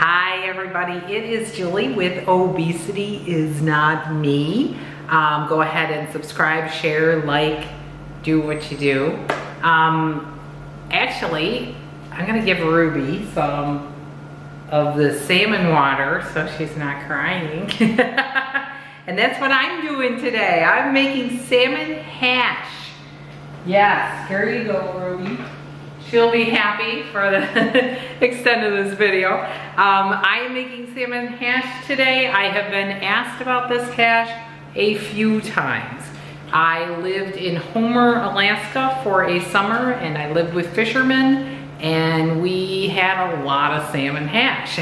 Hi everybody, it is Julie with Obesity Is Not Me. Go ahead and subscribe, share, like, do what you do. Actually, I'm gonna give Ruby some of the salmon water so she's not crying. And that's what I'm doing today. I'm making salmon hash. Yes, here you go, Ruby. She'll be happy for the extent of this video. I am making salmon hash today. I have been asked about this hash a few times. I lived in Homer, Alaska for a summer, and I lived with fishermen, and we had a lot of salmon hash.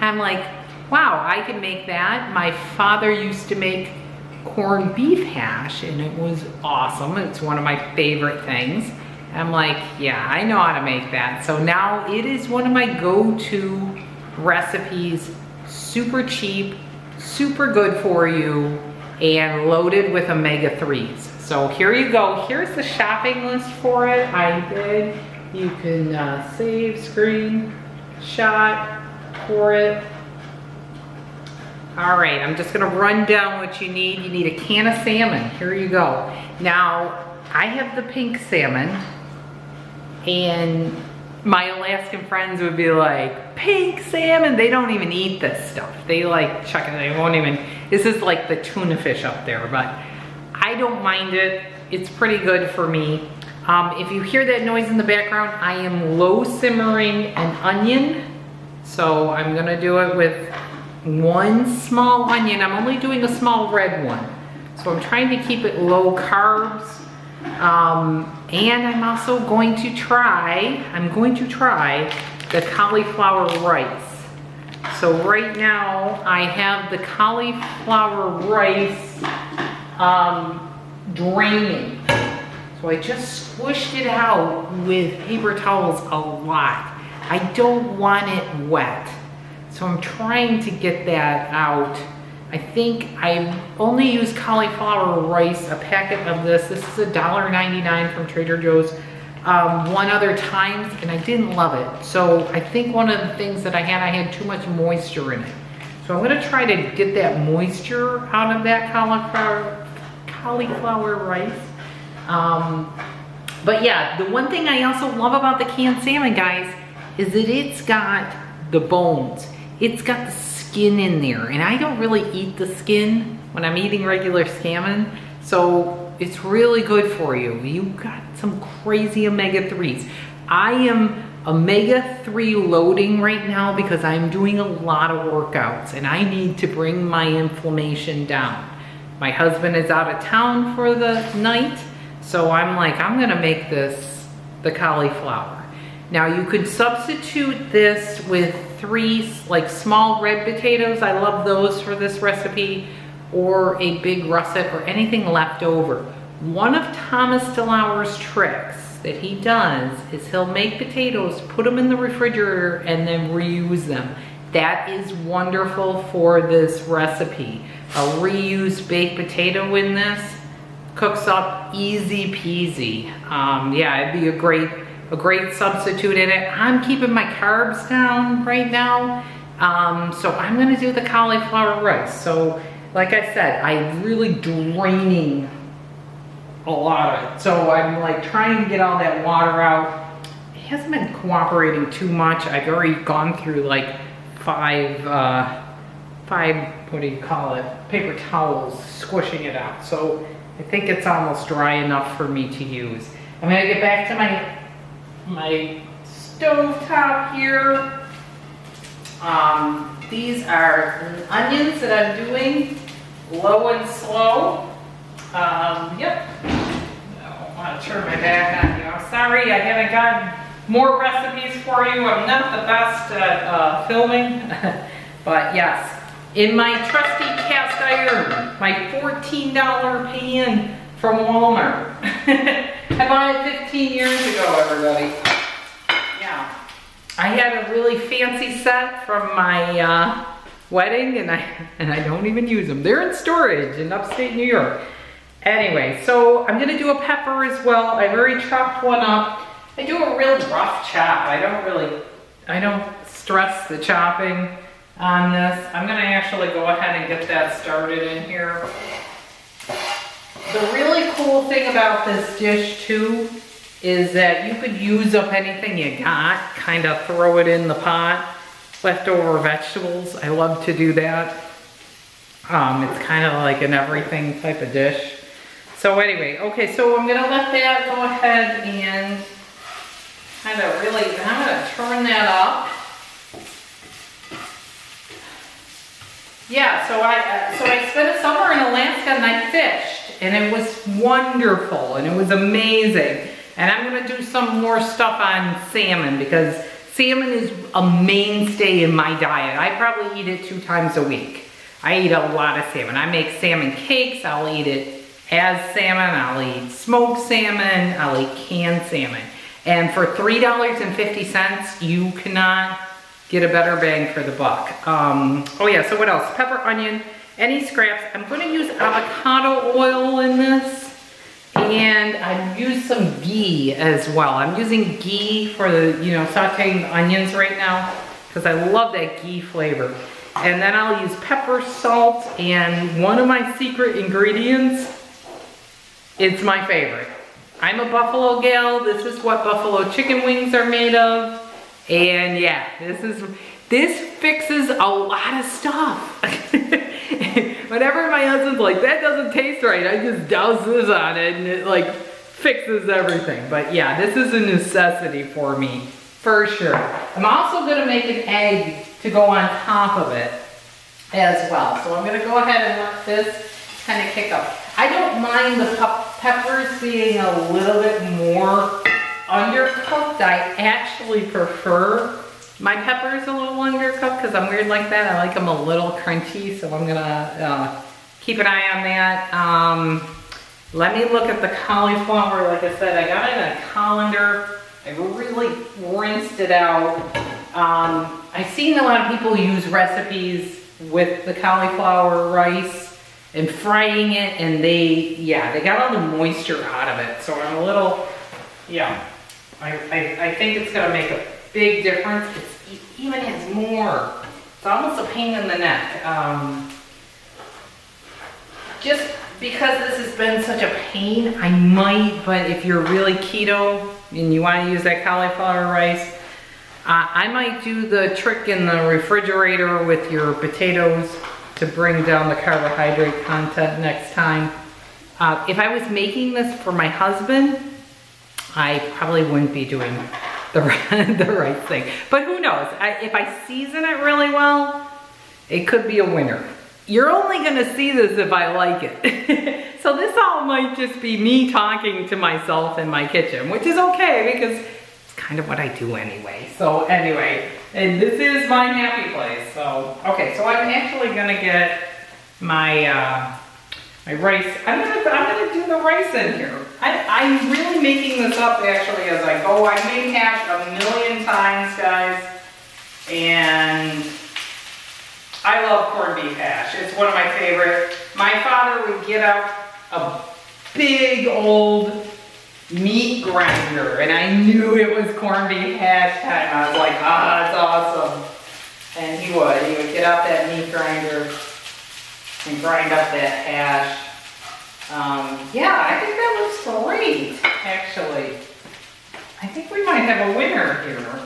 I'm like, wow, I can make that. My father used to make corned beef hash, and it was awesome. It's one of my favorite things. I'm like, yeah, I know how to make that. So now it is one of my go-to recipes. Super cheap, super good for you, and loaded with omega-3s. So here you go. Here's the shopping list for it. I did. You can save screenshot for it. All right, I'm just gonna run down what you need. You need a can of salmon. Here you go. Now, I have the pink salmon, and my Alaskan friends would be like, pink salmon? They don't even eat this stuff. They like chuck it, they won't even, this is like the tuna fish up there, but I don't mind it. It's pretty good for me. If you hear that noise in the background, I am low simmering an onion. So I'm gonna do it with one small onion. I'm only doing a small red one. So I'm trying to keep it low carbs. And I'm also going to try the cauliflower rice. So right now I have the cauliflower rice draining. So I just squished it out with paper towels a lot. I don't want it wet. So I'm trying to get that out. I think I only used cauliflower rice, a packet of this. This is $1.99 from Trader Joe's one other time, and I didn't love it. So I think one of the things that I had too much moisture in it. So I'm gonna try to get that moisture out of that cauliflower rice. But yeah, the one thing I also love about the canned salmon, guys, is that it's got the bones. It's got the skin in there, and I don't really eat the skin when I'm eating regular salmon, so it's really good for you. You got some crazy omega-3s. I am omega-3 loading right now because I'm doing a lot of workouts and I need to bring my inflammation down. My husband is out of town for the night, so I'm like, I'm gonna make this the cauliflower. Now you could substitute this with 3 like small red potatoes. I love those for this recipe, or a big russet, or anything left over. One of Thomas DeLauer's tricks that he does is he'll make potatoes, put them in the refrigerator, and then reuse them. That is wonderful for this recipe. A reused baked potato in this cooks up easy peasy. Yeah, it'd be a great substitute in it. I'm keeping my carbs down right now. So I'm gonna do the cauliflower rice. So like I said, I'm really draining a lot of it. So I'm like trying to get all that water out. It hasn't been cooperating too much. I've already gone through like five, what do you call it? Paper towels, squishing it out. So I think it's almost dry enough for me to use. I'm gonna get back to my stove top here. These are onions that I'm doing low and slow. Yep. I want to turn my back on you. I'm sorry, I haven't got more recipes for you. I'm not the best at filming, but yes. In my trusty cast iron, my $14 pan from Walmart. I bought it 15 years ago, everybody. Yeah. I had a really fancy set from my wedding, and I don't even use them. They're in storage in upstate New York. Anyway, so I'm gonna do a pepper as well. I've already chopped one up. I do a real rough chop. I don't stress the chopping on this. I'm gonna actually go ahead and get that started in here. The really cool thing about this dish too is that you could use up anything you got, kind of throw it in the pot, leftover vegetables. I love to do that. It's kind of like an everything type of dish. So anyway, okay, so I'm gonna let that go ahead and kind of really, I'm gonna turn that up. Yeah, so I spent a summer in Alaska and I fished, and it was wonderful and it was amazing. And I'm gonna do some more stuff on salmon because salmon is a mainstay in my diet. I probably eat it 2 times a week. I eat a lot of salmon. I make salmon cakes, I'll eat it as salmon, I'll eat smoked salmon, I'll eat canned salmon. And for $3.50, you cannot get a better bang for the buck. Oh yeah, so what else? Pepper, onion, any scraps. I'm gonna use avocado oil in this, and I've used some ghee as well. I'm using ghee for the, you know, sauteing the onions right now, because I love that ghee flavor. And then I'll use pepper, salt, and one of my secret ingredients, it's my favorite. I'm a Buffalo gal. This is what buffalo chicken wings are made of. And yeah, this fixes a lot of stuff. Whenever my husband's like, that doesn't taste right, I just douse this on it and it like fixes everything. But yeah, this is a necessity for me, for sure. I'm also gonna make an egg to go on top of it as well. So I'm gonna go ahead and let this kind of kick up. I don't mind the peppers being a little bit more undercooked. I actually prefer my peppers a little undercooked because I'm weird like that. I like them a little crunchy, so I'm gonna keep an eye on that. Let me look at the cauliflower. Like I said, I got it in a colander. I really rinsed it out. I've seen a lot of people use recipes with the cauliflower rice and frying it, and they got all the moisture out of it. So I'm a little, I think it's gonna make a big difference. It even has more. It's almost a pain in the neck. Just because this has been such a pain, I might, but if you're really keto and you wanna use that cauliflower rice, I might do the trick in the refrigerator with your potatoes to bring down the carbohydrate content next time. If I was making this for my husband, I probably wouldn't be doing the right thing. But who knows? If I season it really well, it could be a winner. You're only gonna see this if I like it. So this all might just be me talking to myself in my kitchen, which is okay because it's kind of what I do anyway. So anyway, and this is my happy place. So, okay, so I'm actually gonna get my my rice. I'm gonna do the rice in here. I'm really making this up actually as I go. I've made hash a million times, guys, and I love corned beef hash. It's one of my favorite. My father would get out a big old meat grinder, and I knew it was corned beef hash time. I was like, that's awesome. And he would get out that meat grinder and grind up that hash. Yeah, I think that looks great, actually. I think we might have a winner here.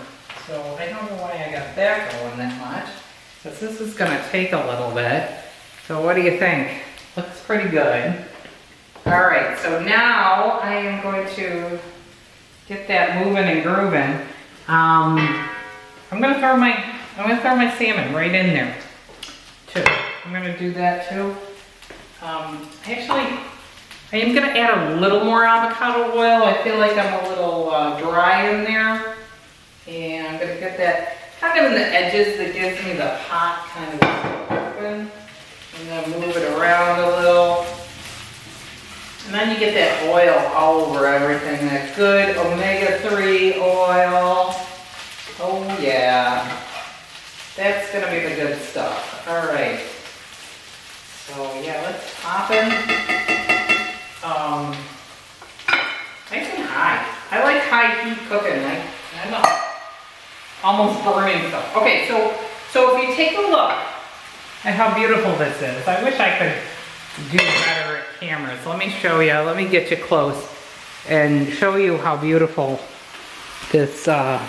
So I don't know why I got that going that much, because this is gonna take a little bit. So what do you think? Looks pretty good. All right, so now I am going to get that moving and grooving. I'm gonna throw my salmon right in there too. I'm gonna do that too. Actually, I am gonna add a little more avocado oil. I feel like I'm a little dry in there. And I'm gonna get that kind of in the edges that gives me the hot kind of open. I'm gonna move it around a little. And then you get that oil all over everything, that good omega-3 oil. Oh yeah, that's gonna be the good stuff. All right, so yeah, let's pop in. Nice and high. I like high heat cooking. almost burning stuff. Okay, so if you take a look at how beautiful this is, I wish I could do better at camera. So let me show you, let me get you close and show you how beautiful this, that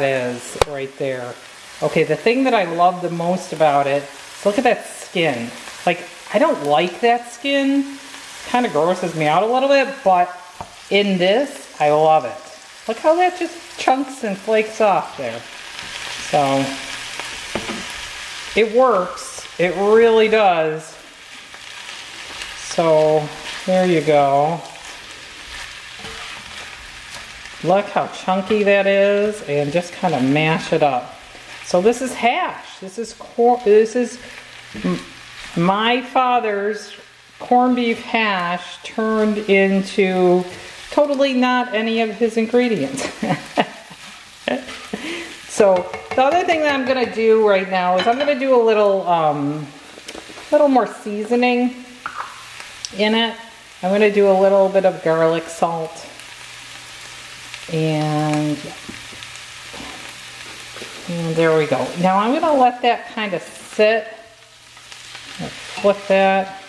is right there. Okay, the thing that I love the most about it is look at that skin. Like, I don't like that skin. Kind of grosses me out a little bit, but in this, I love it. Look how that just chunks and flakes off there. So, it works. It really does. So, there you go. Look how chunky that is, and just kind of mash it up. So this is hash. This is my father's corned beef hash turned into totally not any of his ingredients. So the other thing that I'm gonna do right now is I'm gonna do a little more seasoning in it. I'm gonna do a little bit of garlic salt, and there we go. Now I'm gonna let that kind of sit. Flip that.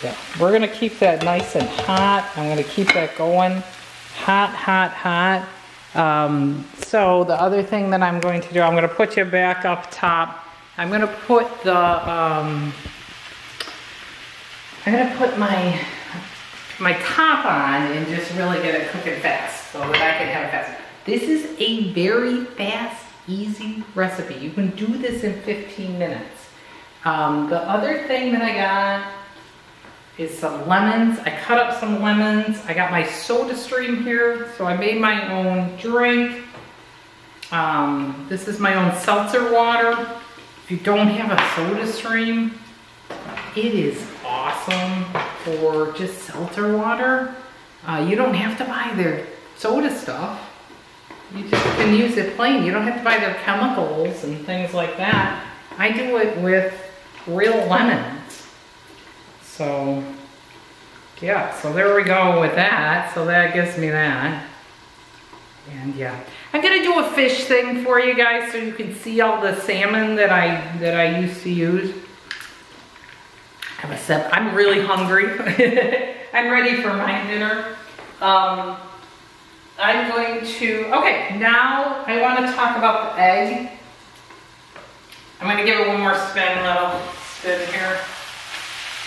Yeah, we're gonna keep that nice and hot. I'm gonna keep that going. Hot, hot, hot. So the other thing that I'm going to do, I'm gonna put you back up top. I'm gonna put the, I'm gonna put my top on and just really get it cooking fast so that I can have it fast. This is a very fast, easy recipe. You can do this in 15 minutes. The other thing that I got is some lemons. I cut up some lemons. I got my soda stream here, so I made my own drink. This is my own seltzer water. If you don't have a soda stream, it is awesome for just seltzer water. You don't have to buy their soda stuff. You just can use it plain. You don't have to buy their chemicals and things like that. I do it with real lemons. So, yeah, so there we go with that. So that gives me that. And yeah, I'm gonna do a fish thing for you guys so you can see all the salmon that I used to use. Have a sip. I'm really hungry. I'm ready for my dinner. I'm going to, okay, now I want to talk about the egg. I'm going to give it one more spin, little spin here.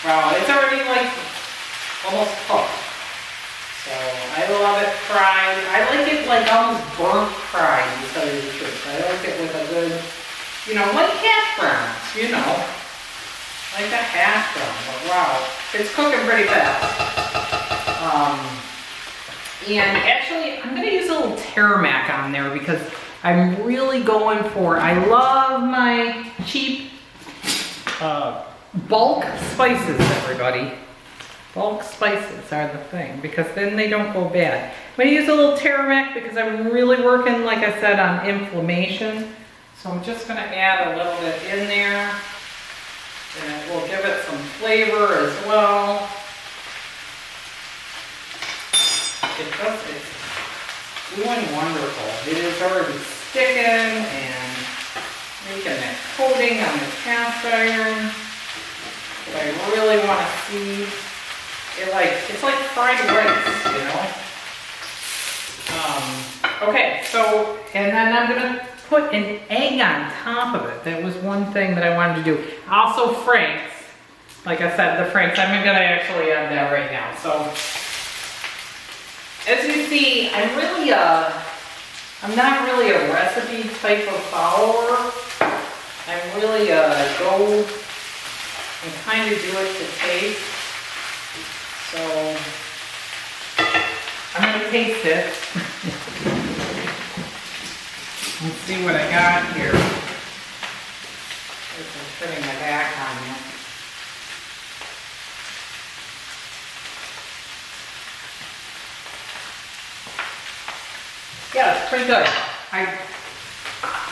Wow, it's already like almost cooked. So I love it fried. I like it like almost burnt fried, to tell you the truth. I like it with a good, you know, like hash browns, you know. Like a hash brown, but wow, it's cooking pretty fast. And actually, I'm gonna use a little tarmac on there because I'm really going for, I love my cheap bulk spices, everybody. Bulk spices are the thing because then they don't go bad. I'm gonna use a little tarmac because I'm really working, like I said, on inflammation. So I'm just gonna add a little bit in there. And it will give it some flavor as well. It's doing wonderful. It is already sticking and making that coating on the cast iron. But I really want to see it like, it's like fried rice, you know? Okay, so, and then I'm gonna put an egg on top of it. That was one thing that I wanted to do. Also Frank's, like I said, the Frank's, I'm gonna actually add that right now. So, as you see, I'm not really a recipe type of follower. I'm really go and kind of do it to taste. So, I'm gonna taste it. Let's see what I got here. This is putting my back on you. Yeah, it's pretty good. I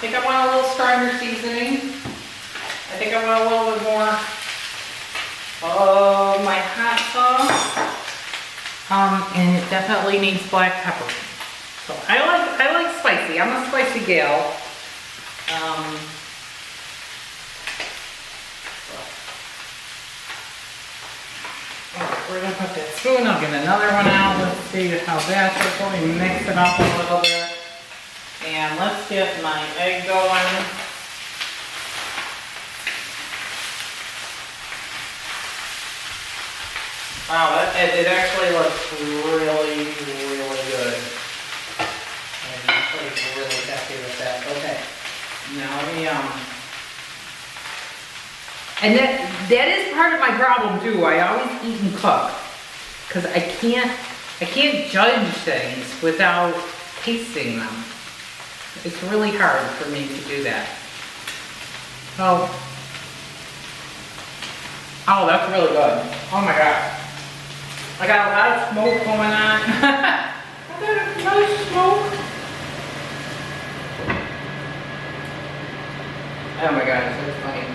think I want a little stronger seasoning. I think I want a little bit more of my hot sauce. And it definitely needs black pepper. So I like spicy. I'm a spicy gal. Alright, we're gonna put that spoon. I'll get another one out. Let's see how that's going. Let me mix it up a little bit. And let's get my egg going. Wow, it actually looks really, really good. I'm actually really happy with that. Okay. Now let me, and that is part of my problem too. I always eat and cook. Because I can't judge things without tasting them. It's really hard for me to do that. Oh, that's really good. Oh my God. I got a lot of smoke going on. I got a nice smoke. Oh my gosh, that's funny.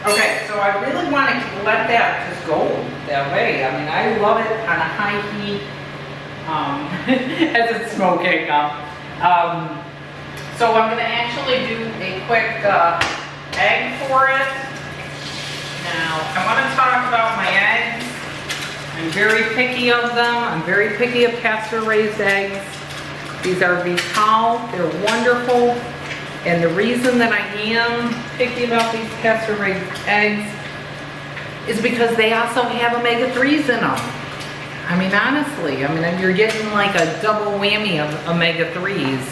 Okay, so I really want to let that just go that way. I mean, I love it on a high heat as it's smoking up. So I'm going to actually do a quick egg for it. Now, I want to talk about my eggs. I'm very picky of them. I'm very picky of pasture-raised eggs. These are Vital. They're wonderful. And the reason that I am picky about these pasture-raised eggs is because they also have omega-3s in them. I mean, honestly, you're getting like a double whammy of omega-3s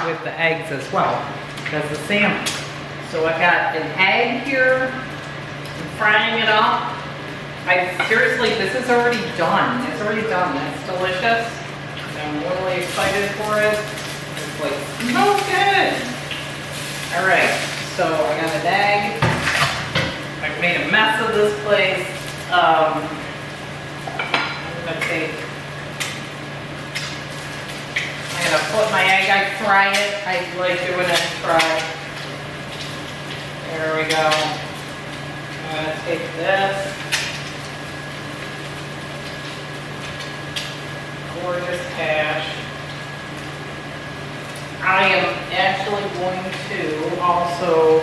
with the eggs as well as the salmon. So I got an egg here. I'm frying it up. Seriously, this is already done. It's already done. That's delicious. I'm really excited for it. It's like, smells good. All right, so I got an egg. I've made a mess of this place. I'm gonna put my egg, I fry it. I like doing it fried. There we go. I'm gonna take this. Gorgeous hash. I am actually going to also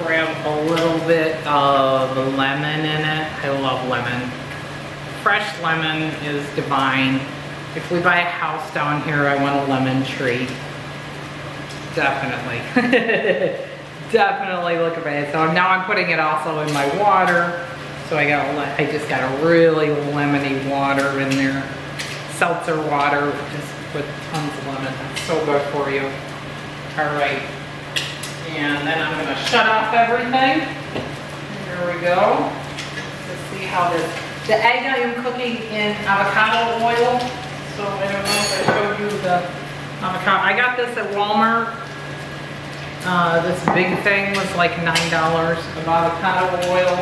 grab a little bit of lemon in it. I love lemon. Fresh lemon is divine. If we buy a house down here, I want a lemon tree. Definitely. Definitely look at it. So now I'm putting it also in my water. So I just got a really lemony water in there. Seltzer water, just with tons of lemon. That's so good for you. All right. And then I'm gonna shut off everything. Here we go. Let's see how this, the egg I am cooking in avocado oil. So I don't know if I showed you the avocado. I got this at Walmart. This big thing was like $9 of avocado oil.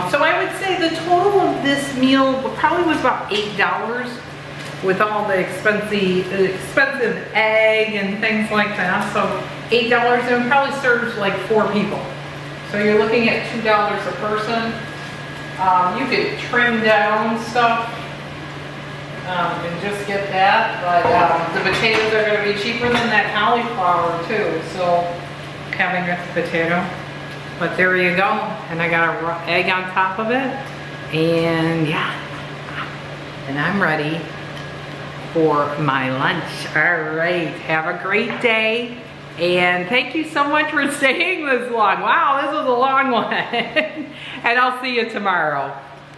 So I would say the total of this meal probably was about $8 with all the expensive egg and things like that. So $8 and it probably serves like 4 people. So you're looking at $2 a person. You could trim down stuff and just get that, but the potatoes are going to be cheaper than that cauliflower too. So having a potato. But there you go, and I got a raw egg on top of it, and yeah, and I'm ready for my lunch. All right, have a great day, and thank you so much for staying this long. Wow, this was a long one, and I'll see you tomorrow.